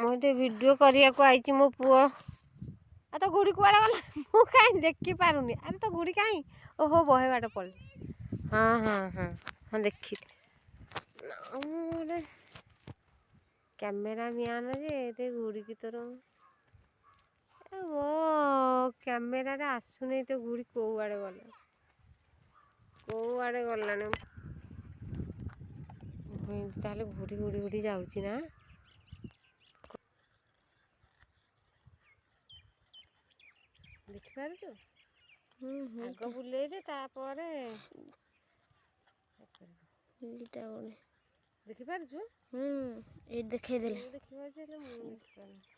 मुझे वीडियो करिया को आई मो पुओ आ तो घुड़ी कुआड़े गला मु कहीं देखी पारुनी अरे तो घुड़ी कहीं ओहो बहे बाट पड़ हाँ हाँ हाँ हाँ देखी कैमेरा मैन जे घुड़ी की तोर ओ कैमेरा रे आसुनी तो घुड़ी कौ आड़े गला कौ आड़े गलानी ताले घुड़ी घुड़ी घुड़ी जाऊँगी ना देखिपारुଛୁ आग बुलेई दे तापर ଏଇଟା ଗୋଟେ ଦେଖିପାରୁଛୁ ଏଇଠି ଦେଖେଇ ଦେଲେ ଦେଖିପାରୁଛୁ ହେଲେ ମୁଁ ଦେଖିପାରୁନି